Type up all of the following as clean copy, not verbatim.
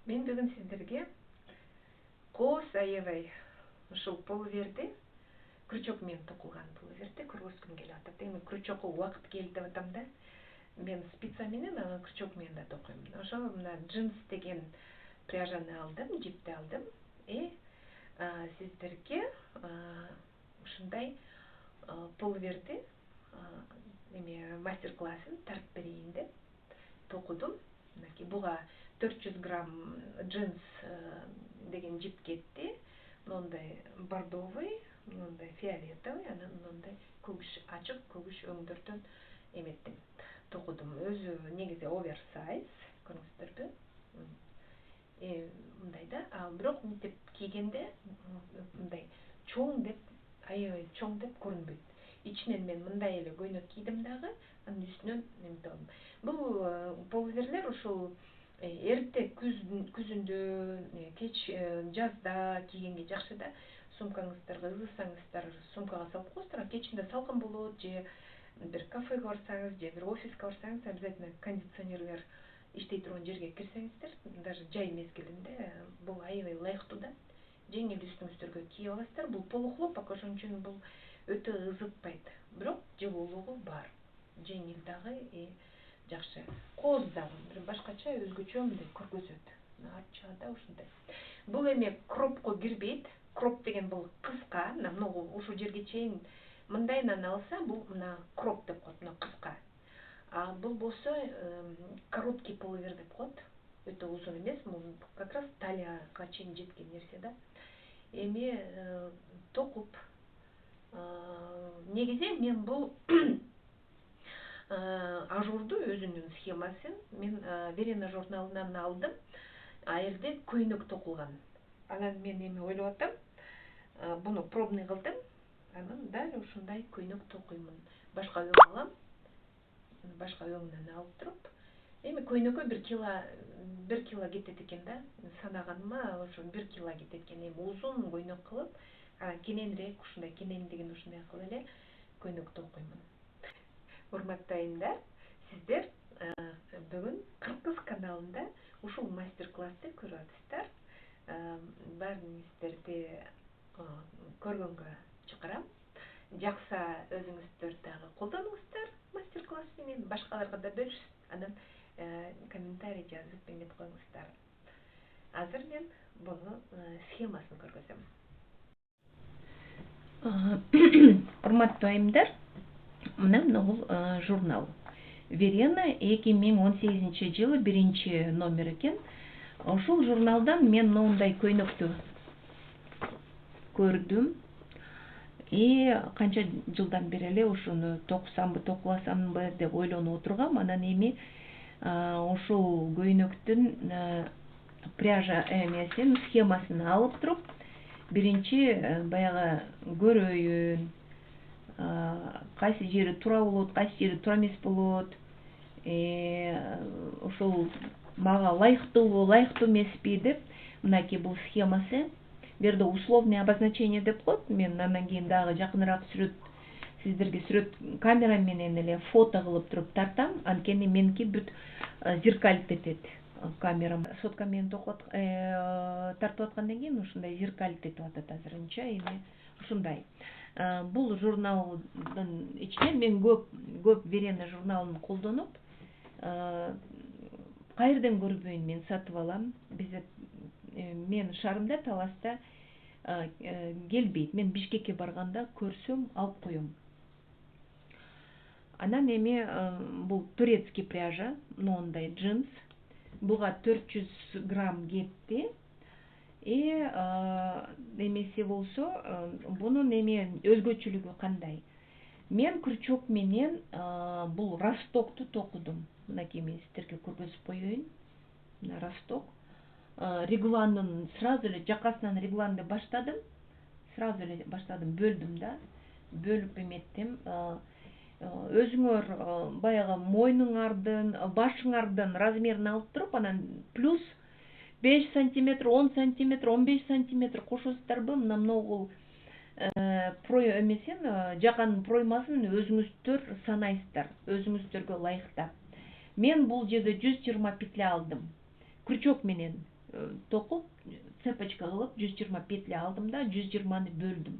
Мен бүгін сіздерге қос аябай ушул полуверди крючокмен токулган полуверди көргөзгүм келип атат. Эми крючокко убакыт келди деп атам да. Мен спица менен анан крючок менен да токойм. Ошо мына джинс деген пряжаны алдым, жипти алдым. Сиздерге ушундай полуверди мастер-классын тартып берейин деп токудум. Буга 400 грамм джинс деген жип кетти. Мындай бордовый, мындай фиолетовый, анан мындай күгүш, ачык күгүш өңдөрдөн эметтим. Токудум. Өзү негизи оверсайз, көрүңүздөрбү? Мындай да, бирок мынтип кийгенде мындай чоң деп, аябай чоң деп көрүнбөйт. Ичинен мен мындай эле көйнөк кийдим дагы, анын үстүнөн эмете алдым. Бул полуверлер ушул эрте күзүндө, кеч жазда кийгенге жакшы да. Сумкаңыздарга ызысаңыздар, сумкага салып коесуздар, кечинде салкын болот, же бир кафеге барсаңыз, же бир офиске барсаңыз, обязательно кондиционерлер иштей турган жерге кирсеңиздер, даже жай мезгилинде бул аябай ылайыктуу да. Жеңил үстүңүздөргө кийип аласыздар. Бул полухлопок, ошон үчүн бул өтө ызытпайт. Бирок жылуулугу бар. Жеңил дагы жакшы. Кооз дагы бир башкача өзгөчө мындай көргөзөт. Арт жагы да ушундай. Бул эми кропко кирбейт. Кроп деген бул кыска, мына ушул жерге чейин мындайынан алса, бул мына кроп деп коет, мына кыска. Бул болсо короткий полувер деп коет. Өтө узун эмес, бул как раз талияга чейин жеткен нерсе да. Эми токуп негизи мен бул ажурду өзүнүн схемасын мен Верена журналынан алдым. А жерде көйнөк токулган. Анан мен эми ойлоп атам, буну пробный кылдым. Анан дал ушундай көйнөк токуймун. Башка өң алам. Башка өңүнөн алып туруп, эми көйнөккө 1 кило кетет экен да. Санаганыма ошо 1 кило кетет экен. Эми узун көйнөк кылып, анан кененирээк, ушундай кенендигин ушундай кылып эле көйнөк токуймун. Урматтуу айымдар, сиздер бүгүн Кыргыз каналында ушул мастер-классты көрүп атасыздар. Баарыңыздарды көргөнгө чакырам. Жакса өзүңүздөр дагы колдонуңуздар мастер-класс менен, башкаларга да бөлүшүп, анан комментарий жазып эмет коюңуздар. Азыр мен буну схемасын көргөзөм. Урматтуу айымдар, мына бул журнал. Верена 2018 жылы 1 номер экен. Ошол журналдан мен моундай көйнөктү көрдүм. Канча жылдан бери эле ушуну токусамбы, токубасамбы деп ойлонуп отургам. Анан эми ушул көйнөктүн пряжа эмесин, схемасын алып туруп, биринчи баягы көрөйүн, кайсы жери туура болот, кайсы жери туура эмес болот, ошол мага ылайыктуубу, ылайыктуу эмеспи деп, мынакей бул схемасы. Бул жерде условный обозначение деп коет. Мен андан кийин дагы жакыныраак сиздерге сүрөт камера менен эле фото кылып туруп тартам. Анткени меники бүт зеркалит этет. Камерам сотка менен тартып аткандан кийин ушундай зеркалит этип атат азырынча. Эми ушундай. Бул журналдын ичинен мен көп Верена журналын колдонуп, кайерден көрбөйүн мен сатып алам. Мен шаарымда, Таласта келбейт. Мен Бишкекке барганда көрсөм алып коем. Анан эми бул турецкий пряжа, моундай джинс. Буга 400 грамм кетти. Эмеси болсо, бунун эми өзгөчөлүгү кандай? Мен крючок менен бул ростокту токудум. Мынакей мен сиздерге көргөзүп коеюн. Мына росток. Регланын сразу эле жакасынан регланды баштадым. Бөлдүм да. Бөлүп эметтим. Өзүңөр баягы мойнуңардын, башыңардын размерин алып туруп, анан плюс 5 сантиметр, 10 сантиметр, 15 сантиметр кошосуздарбы? Мына могул эмесин, жаканын проймасын өзүңүздөр санайсыздар, өзүңүздөргө ылайыктап. Мен бул жерде 120 петля алдым. Крючок менен токуп цепочка кылып 120 петля алдым да 120-ны бөлдүм.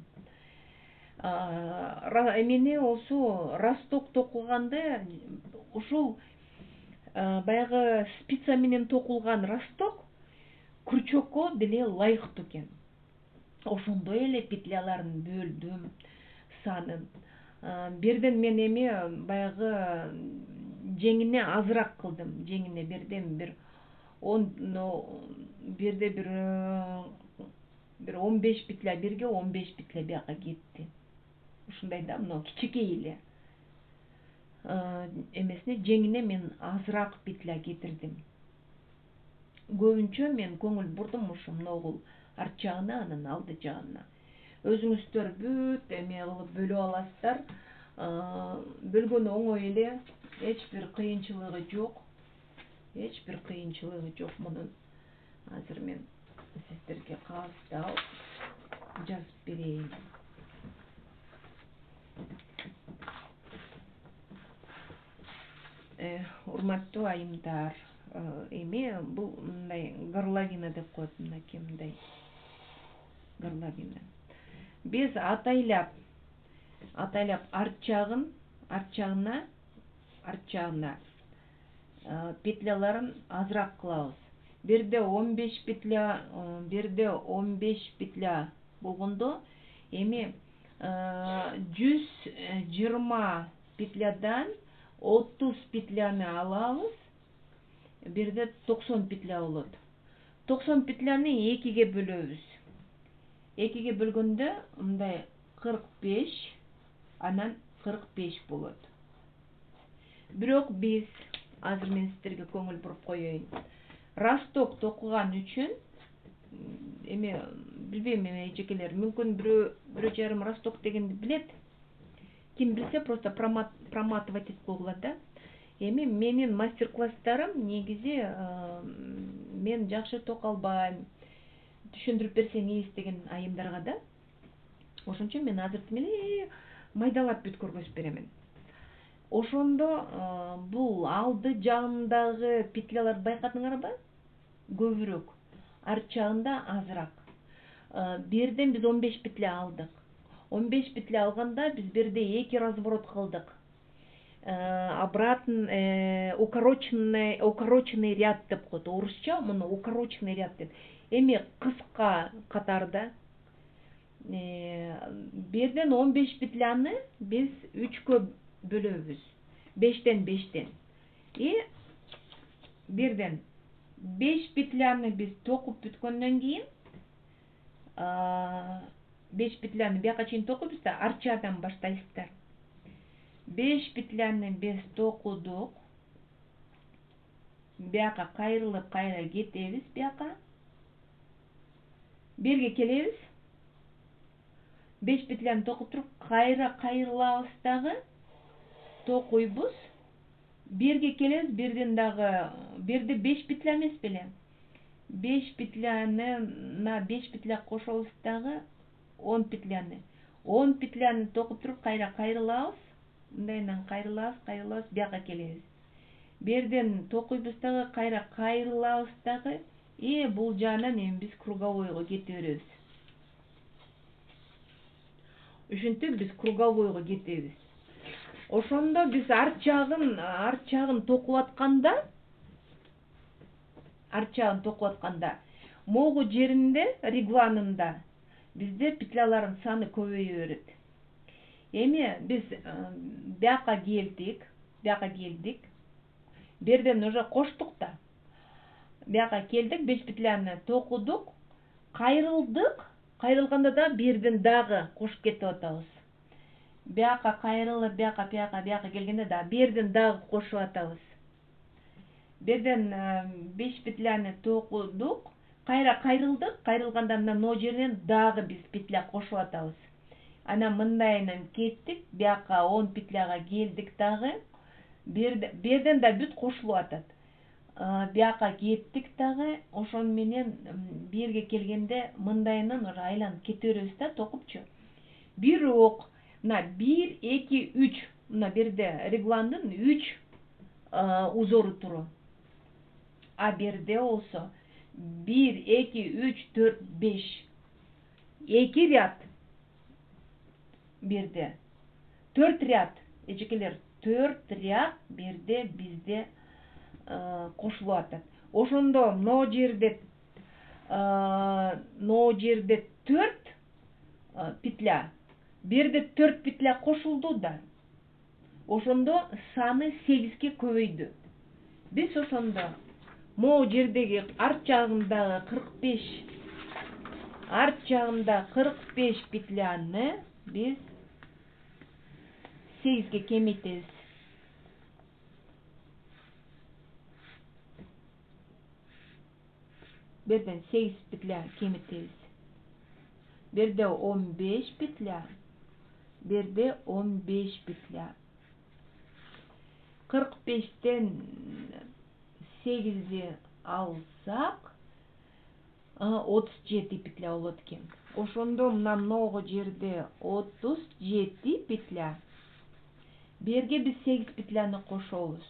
Эмени болсо росток токуганды ушул баягы спица менен токулган росток крючокко деле ылайыктуу экен. Ошондой эле петляларын бөлдүм санын. Бирден мен эми баягы жеңине азыраак кылдым. Жеңине бирден бир 15 петля бирге 15 петля бияка кетти. Ушундай да, мына кичикей эле эмесине жеңине мен азыраак петля кетирдим. Көбүнчө мен көңүл бурдум ушу могул арт жагына, анан алды жагына. Өзүңүздөр бүт эме кылып бөлүп аласыздар. Бөлгөнү оңой эле, эч бир кыйынчылыгы жок. Мунун азыр мен сиздерге кагазда жазып берейин. Урматтуу айымдар, эми бул мындай горловина деп коет, мынакей мындай горловина. Биз атайлап арт жагына петляларын азыраак кылабыз. Бирде 15 петля болгондо эми 120 петлядан 30 петляны алабыз. Бирде 90 петля болот. 90 петляны 2-ге бөлөбүз. 2-ге бөлгөндө мындай 45, анан 45 болот. Бирок биз азыр мен сиздерге көңүл буруп коеюн. Росток токуган үчүн эми билбейм, эжекелер, мүмкүн бирөө жарым росток дегенди билет. Ким билсе, просто проматывать этип койгула да. Эми менин мастер-класстарым негизи мен жакшы ток албайм, түшүндүрүп берсеңиз деген айымдарга да. Ошон үчүн мен азыртым эле майдалап бүт көргөзүп беремин. Ошондо бул алды жагындагы петляларды байкадыңарбы? Көбүрөөк, арт жагында азыраак. Бирден биз 15 петля алдык. 15 петля алганда биз бирде 2 разворот кылдык. Обратно укороченный ряд деп коет. Орусча муну укороченный ряд деп. Эми кыска катарда бирден 15 петляны биз 3-кө бөлөбүз. 5-тен. И бирден 5 петляны биз токуп бүткөндөн кийин 5 петляны бияка чейин токуйбуз да, арт жагдан баштайсыздар. 5 петляны биз токудук. Бияка кайрылып кайра кетебиз бияка. Берге келебиз. 5 петляны токуп туруп кайра кайрылабыз дагы. Токуйбуз. Берге келебиз, бирден дагы, бирде 5 петля эмес беле. 5 петля кошобуз дагы 10 петляны. 10 петляны токуп туруп кайра кайрылабыз. Мындайынан кайрылабыз, бияка келебиз. Берден токуйбуз дагы, кайра кайрылабыз дагы. И бул жагынан эми биз круговойго кете беребиз. Ушинтип биз круговойго кетебиз. Ошондо биз арт жагын токуп атканда, могу жеринде, регланында бизде петлялардын саны көбөйө берет. Эми биз бияка келдик. Берден уже коштук да. Бияка келдик, 5 петляны токудук, кайрылдык. Кайрылганда да бирден дагы кошуп кетип атабыз. Бияка кайрылып, бияка келгенде да бирден дагы кошуп атабыз. Берден 5 петляны токудук, кайра кайрылдык. Кайрылганда мына жерден дагы биз петля кошуп атабыз. Анан мындайынан кеттик, бияка 10 петляга келдик дагы. Берден да бүт кошулуп атат. Бияка кеттик дагы, ошон менен бирге келгенде мындайынан уже айланып кете беребиз да, токупчу. Бирок мына 1, 2, 3, мына берде регландын 3 узору турат. А берде болсо 1 2 3 4 5 2 ряд берде 4 ряд эжекелер 4 ряд берде бизде кошулуп атат. Ошондо могу жерде 4 петля, берде 4 петля кошулду да. Ошондо саны 8ке көбөйдү. Биз ошондо могу жердеги арт жагындагы 45 петляны биз 8ге кемейтебиз. Берден 8 петля кемейтебиз. Берде 15 петля. Берде 15 петля. 45-тен 8-ди алсак 37 петля болот экен. Ошондо мына много жерде 37 петля. Берге биз 8 петляны кошобуз.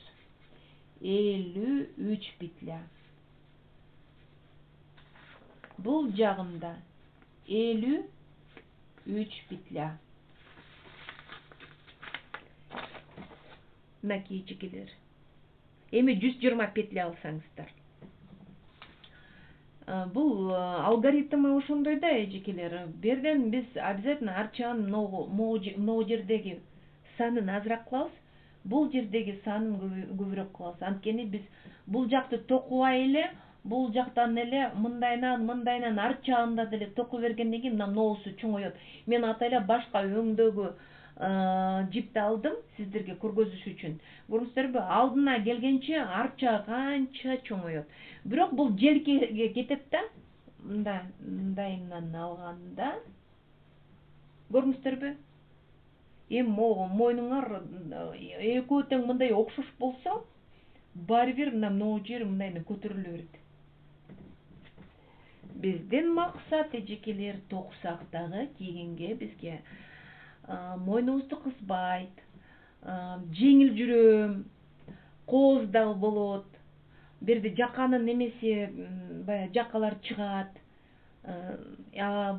53 петля. Бул жагында 53 петля. Мынакей эжекелер. Эми 120 петля алсаңыздар. Бул алгоритмы ошондой да эжекелер. Берден биз обязательно арчанын могу жердеги санын азыраак кылабыз. Бул жердеги санын көбүрөөк кылабыз. Анткени биз бул жакты токубай эле, бул жактан эле мындайынан арт жагында деле току бергенден кийин мына ноосу чоңойот. Мен ата эле башка өңдөгү жипти алдым сиздерге көргөзүш үчүн. Көрдүңүздөрбү? Алдына келгенче арт жагы канча чоңойот. Бирок бул желкеге кетет да. Мындайынан алганда көрдүңүздөрбү? Эми мойнуңар экөө тең мындай окшош болсо, баары бир могу жери мындайынан көтөрүлө берет. Биздин максат эжекелер токусак дагы кийгенге бизге мойнубузду кызбайт, жеңил жүрөм, кооз дагы болот. Берде жаканын немеси баягы жакалар чыгат.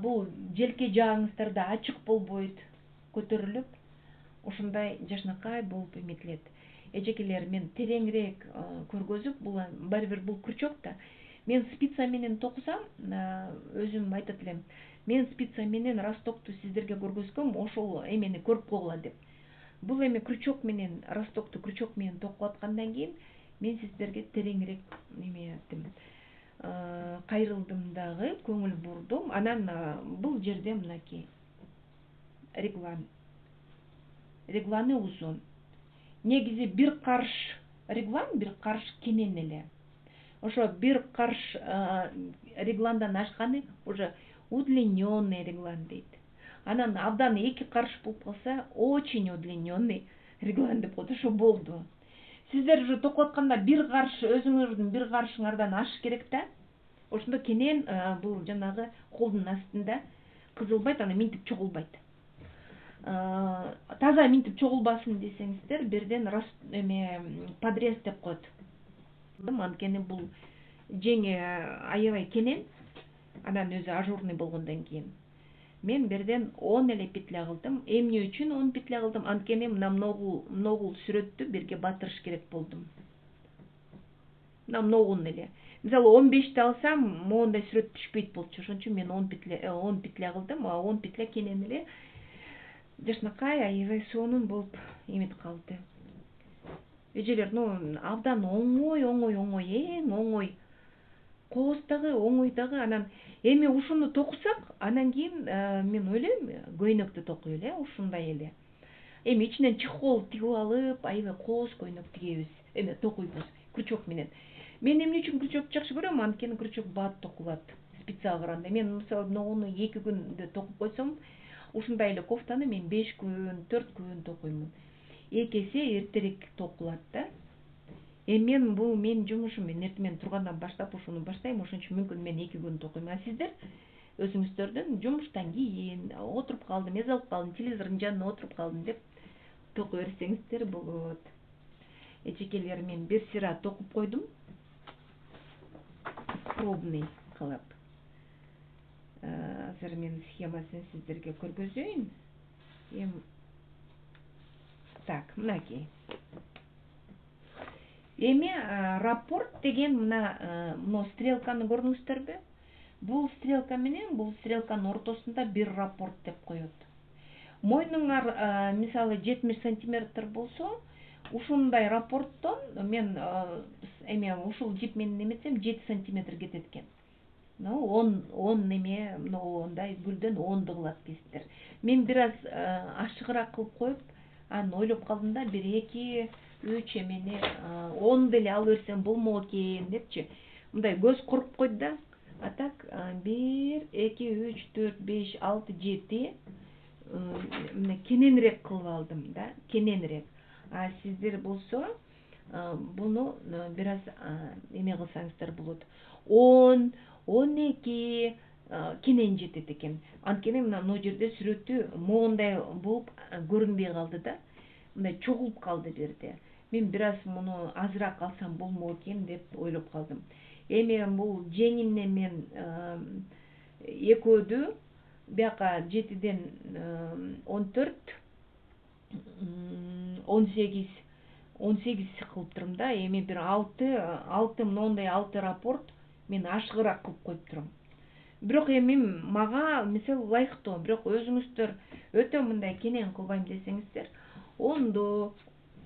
Бул желке жагыңыздар да ачык болбойт, көтөрүлүп, ошондой жашнакай болуп эметилет. Эжекелер, мен тереңирээк көргөзүп, бул баары бир бул крючок да. Мен спица менен токусам, өзүм айтат элем. Мен спица менен растокту сиздерге көргөзгөм, ошол эмени көрүп койгула деп. Бул эми крючок менен, растокту крючок менен токуп аткандан кийин мен сиздерге тереңирээк эметtim. Кайрылдым дагы, көңүл бурдум. Анан бул жерде мынакей реглан. Регланы узун. Негизи бир карш реглан, бир карш кенен эле. Ошо бир карш регландан ашканы уже удлиненный реглан дейт. Анан абдан 2 карш болуп калса, очень удлиненный реглан деп коет. Ошо болду. Сиздер уже токуп атканда бир карш, өзүңөрдүн бир каршыңардан ашыш керек да. Ошондо кенен бул жанагы колдун астында кызылбайт, анан минтип чогулбайт. Таза минтип чогулбасын десеңиздер, берден подрез деп коет. Анткени бул жеңи аябай кенен, анан өзү ажурный болгондон кийин. Мен берден 10 эле петля кылдым. Эмне үчүн 10 петля кылдым? Анткени мына многул сүрөттү бирге батырыш керек болдум. Мына многун эле. Мисалы 15ти алсам, моундай сүрөт түшпөйт болчу. Ошон үчүн мен 10 петля кылдым, 10 петля кенен эле жашнакай аябай сонун болуп эмет калды. Эжелер, абдан оңой, эң оңой. Кооз дагы, оңой дагы. Анан эми ушуну токусак, анан кийин мен ойлойм, көйнөктү токуй эле, ушундай эле. Эми ичинен чехол тигип алып, аябай кооз көйнөк тигебиз, токуйбуз крючок менен. Мен эмне үчүн крючок жакшы көрөм? Анткени крючок бат токулат спицага караганда. Мен мисалы могуну 2 күндө токуп койсом, ушундай эле кофтаны мен 5 күн, 4 күн токуймун. 2 эсе эртерээк токулат да. Мен бул менин жумушум, мен эртемен тургандан баштап ушуну баштайм, ошон үчүн мүмкүн мен 2 күн токуйм. А сиздер өзүңүздөрдүн жумуштан кийин отуруп калдым, эз алып калдым, телевизордун жанына отуруп калдым деп токуй берсеңиздер болот. Эжекелер, мен бир сыйра токуп койдум. пробный кылып. Азыр мен схемасын сиздерге көргөзөйүн. Так, мынакей. Эми рапорт деген мына стрелканы көрдүңүздөрбү? Бул стрелка менен бул стрелканын ортосунда бир рапорт деп коет. Мойнуңар мисалы 70 сантиметр болсо, ушундай рапорттон мен ушул жип менен эметсем 7 сантиметр кетет экен. 10 неме, ондай гүлдөн 10ду кылат дейсиздер. Мен бир аз ашыгыраак кылып коюп, аны ойлоп калдым да, 1, 2, 3 эмени 10 деле ала берсем болмок экен депчи. Мындай көз коруп койду да. А так 1, 2, 3, 4, 5, 6, 7 мына кененирээк кылып алдым да, кененирээк. А сиздер болсо буну бир аз эме кылсаңыздар болот. 10, 12 кенен жетет экен. Анткени мына жерде сүрөтү моундай болуп көрүнбөй калды да. Мындай чогулуп калды жерде. Мен бир аз муну азыраак алсам болмок экен деп ойлоп калдым. Эми бул жеңине мен экөөдү бияка 7ден 14, 18 кылып турум да. Эми бир 6 мындай 6 рапорт мен ашыгыраак кылып коюп турум. Бирок эми мага мисалы ылайыктуу, бирок өзүңүздөр өтө мындай кенен кылбайм десеңиздер, 10ду,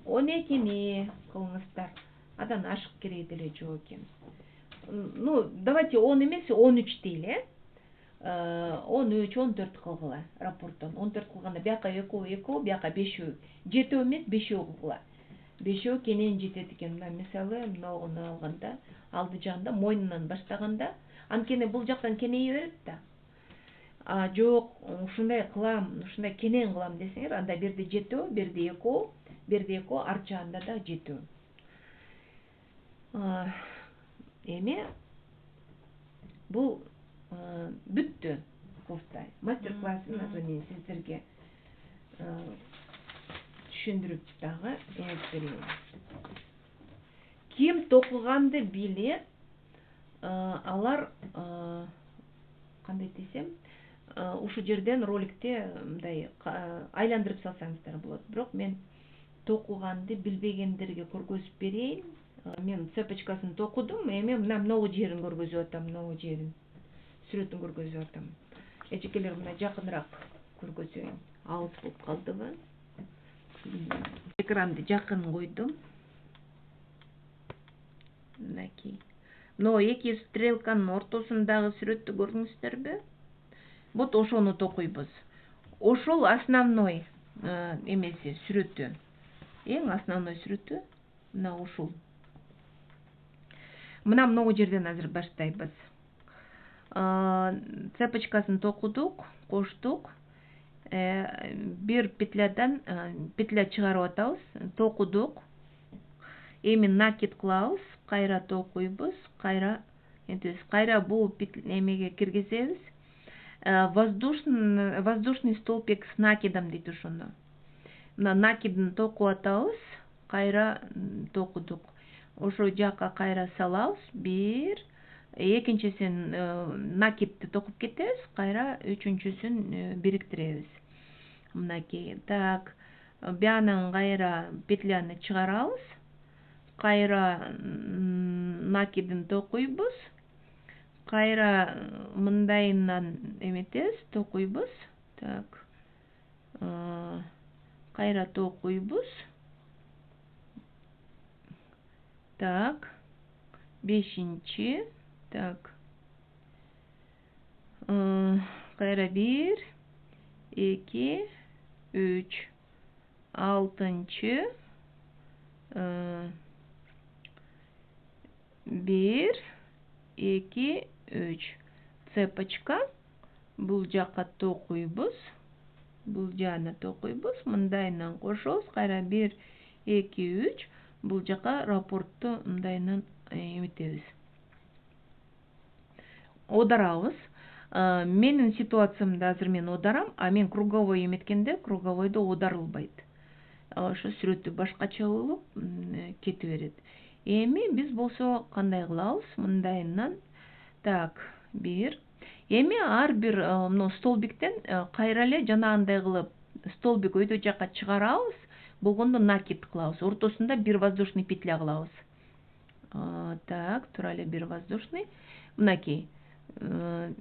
12ни кылыңыздар. Адан ашык кереги деле жок экен. Давайте 10 эмес, 13 дейли, 13, 14 кылгыла рапорттон. 14 кылганда бияка экөө, бияка 5, 7 эмес, 5 кылгыла. 5 кенен жетет экен. Мисалы, мынауну алганда, алды жагында мойнунан баштаганда, анткени бул жактан кенейе берет да. Жок, ушундай кылам, ушундай кенен кылам десеңер, анда бирде 7, бирде 2, бирде 2, арт жагында да 7. Эми бул бүттү курста. Мастер-классын мен сиздерге түшүндүрүп дагы берейин. Ким токуганды билет, алар кандай десем, ушу жерден роликте мындай айландырып салсаңыздар болот. Бирок мен токуганды билбегендерге көргөзүп берейин. Мен цепочкасын токудум, эми мына жерин көргөзүп атам, мына жерин. Сүрөтүн көргөзүп атам. Эжекелер мына жакыныраак көргөзөйүн. Алыс болуп калдыбы? Экранды жакын койдум. Мынакей. Мына эки стрелканын ортосундагы сүрөттү көрдүңүздөрбү? Вот ошону токуйбуз. Ошол основной эмеси сүрөтү. Эң основной сүрөтү мына ушул. Мына жерден азыр баштайбыз. Цепочкасын токудук, коштук. Бир петлядан петля чыгарып атабыз, токудук. Эми накид кылабыз, кайра токуйбуз, кайра бул эмеге киргизебиз. Воздушный столбик с накидом дейт ошону. Мына накидин токуп атабыз, кайра токудук. Ошо жакка кайра салабыз. Бир, экинчисин накидти токуп кетебиз, кайра үчүнчүсүн бириктиребиз. Мынакей. Так, биянан кайра петляны чыгарабыз. Кайра накидин токуйбуз. Кайра мындайынан эметебиз, токуйбуз. Так. Кайра токуйбуз. Так. 5-чи. Так. Кайра 1, 2, 3. 6-чы. 1, 2, 3. Цепочка. Бул жакка токуйбуз. Бул жагына токуйбуз. Мындайынан кошобуз. Кайра 1, 2, 3. Бул жакка рапортту мындайынан эметебиз. Одарабыз. Менин ситуациямда азыр мен одарам, а мен круговой эметкенде круговойдо одарылбайт. Ошо сүрөтү башкача болуп кете берет. Эми биз болсо кандай кылабыз? Мындайынан Так, бир. Эми ар бир мына столбиктен кайра эле жанагындай кылып столбик өйдө жакка чыгарабыз. Болгондо накид кылабыз. Ортосунда бир воздушный петля кылабыз. Так, тура эле бир воздушный. Мынакей. 1,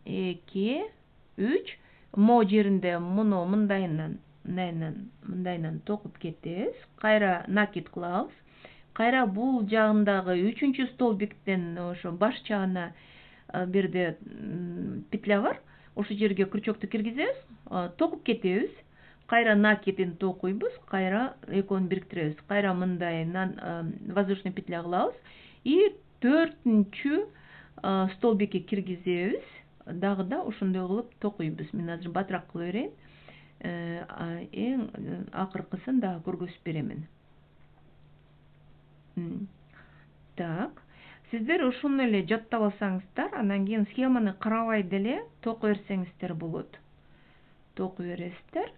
2, 3. Мо жеринде муну мындайынан токуп кетебиз. Кайра накид кылабыз. Кайра бул жагындагы 3-чү столбиктен ошо баш жагына бирде петля бар. Ошол жерге крючокту киргизебиз, токуп кетебиз. Кайра накидин токуйбуз, кайра экөөнү бириктиребиз. Кайра мындайынан воздушный петля кылабыз. И 4-чү столбикке киргизебиз. Дагы да ошондой кылып токуйбуз. Мен азыр батыраак кыла берейин. Эң акыркысын дагы көргөзүп беремин. Так. Сиздер ушуну эле жаттап алсаңыздар, анан кийин схеманы карабай деле токой берсеңиздер болот. Токой бересиздер.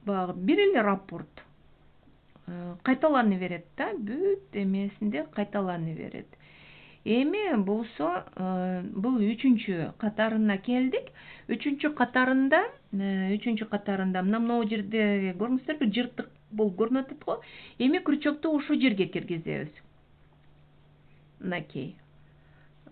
Багы бир эле раппорт кайталана берет да, бүт эмесинде кайталана берет. Эми болсо бул 3-чү катарына келдик. 3-чү катарында мына могу жерде көрүңүздөр, бир жыртык болуп көрүнүп атат го. Эми крючокту ошол жерге киргизебиз. Мынакей.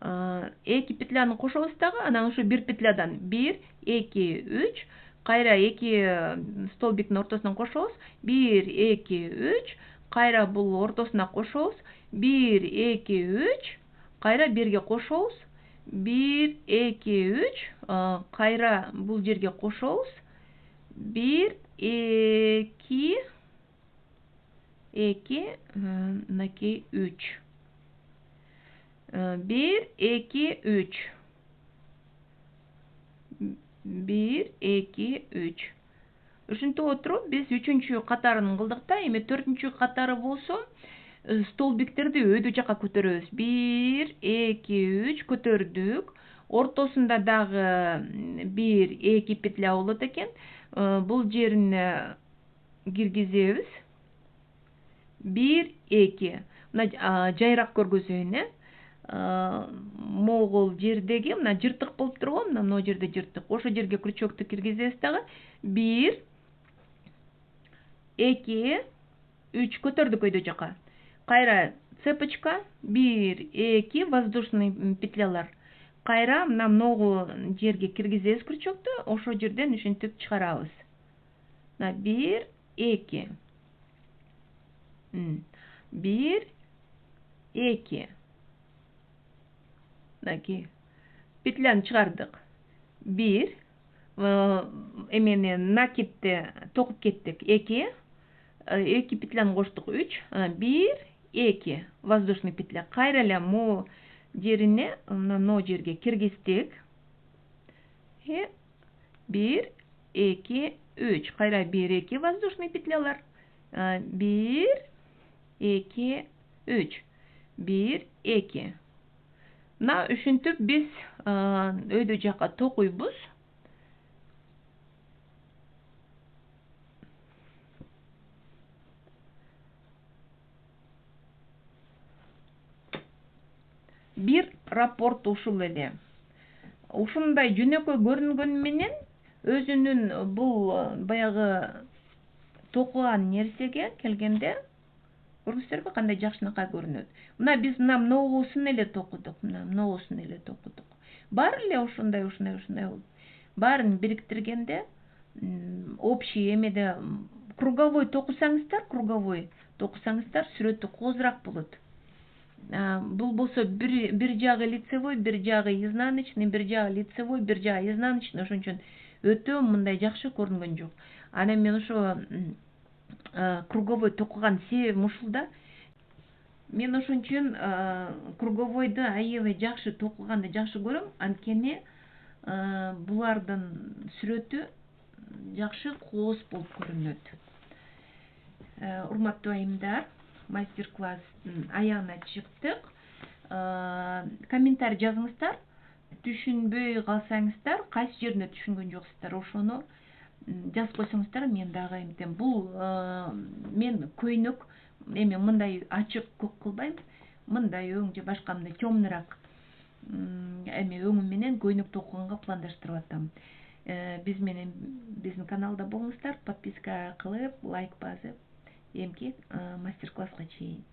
2 петляны кошобуз дагы, анан ошо бир петлядан 1, 2, 3, кайра 2 столбиктин ортосунан кошобуз. 1, 2, 3, кайра бул ортосуна кошобуз. 1, 2, 3, кайра бирге кошобуз. 1, 2, 3, кайра бул жерге кошобуз. 1, 2, мынакей 3. 1, 2, 3. 1, 2, 3. Ушинтип отуруп биз 3-чү катарын кылдык да, эми 4-чү катары болсо столбиктерди өйдө жакка көтөрөбүз. 1, 2, 3 көтөрдүк. Ортосунда дагы 1, 2 петля болот экен. Бул жерине киргизебиз. 1, 2. Мына жайыраак көргөзөйүн, могул жердеги мына жыртык болуп турбу, мына могу жерде жыртык. Ошол жерге крючокту киргизебиз дагы. 1, 2, 3 көтөрдүк өйдө жакка. Кайра цепочка, 1, 2 воздушный петлялар. Кайра мына могу жерге киргизебиз крючокту, ошол жерден ушинтип чыгарабыз. 1, 2. 1, 2. Мынакей. Петляны чыгардык. 1. Эмени накидти токуп кеттик. 2. 2 петляны коштук. 3. 1, 2. Воздушный петля. Кайра эле могу жерине, могу жерге киргиздик. 1, 2, 3. Кайра 1, 2 воздушный петлялар. 1, 2, 3. 1, 2. Мына ушинтип биз өйдө жакка токуйбуз. Бир раппорт ушул эле. Ушундай жөнөкөй көрүнгөнү менен өзүнүн бул баягы токуган нерсеге келгенде көрдүңүздөрбү кандай жакшынакай көрүнөт. Мына биз многусун эле токудук, многусун эле токудук. Баары эле ушундай болуп. Баарын бириктиргенде общий эмеде круговой токусаңыздар, сүрөтү кооздураак болот. Бул болсо бир жагы лицевой, бир жагы изнаночный, бир жагы лицевой, бир жагы изнаночный, ошон үчүн өтө мындай жакшы көрүнгөн жок. Анан мен ошо круговой токуган себебим ушул да. Мен ошон үчүн круговойду аябай жакшы токуганды жакшы көрөм, анткени булардын сүрөтү жакшы кооз болуп көрүнөт. Урматтуу айымдар, мастер-класстын аягына чыктык. Комментарий жазыңыздар. Түшүнбөй калсаңыздар, кайсы жерине түшүнгөн жоксуздар, ошону жазып койсоңуздар, мен дагы эмтем. Бул мен көйнөк эми мындай ачык көк кылбайм. мындай өң же башкамдай темныраак эме өңүм менен көйнөк токконго пландаштырып атам. Биздин каналда болуңуздар, подписка кылып, лайк басып, эмки мастер-класска чейин.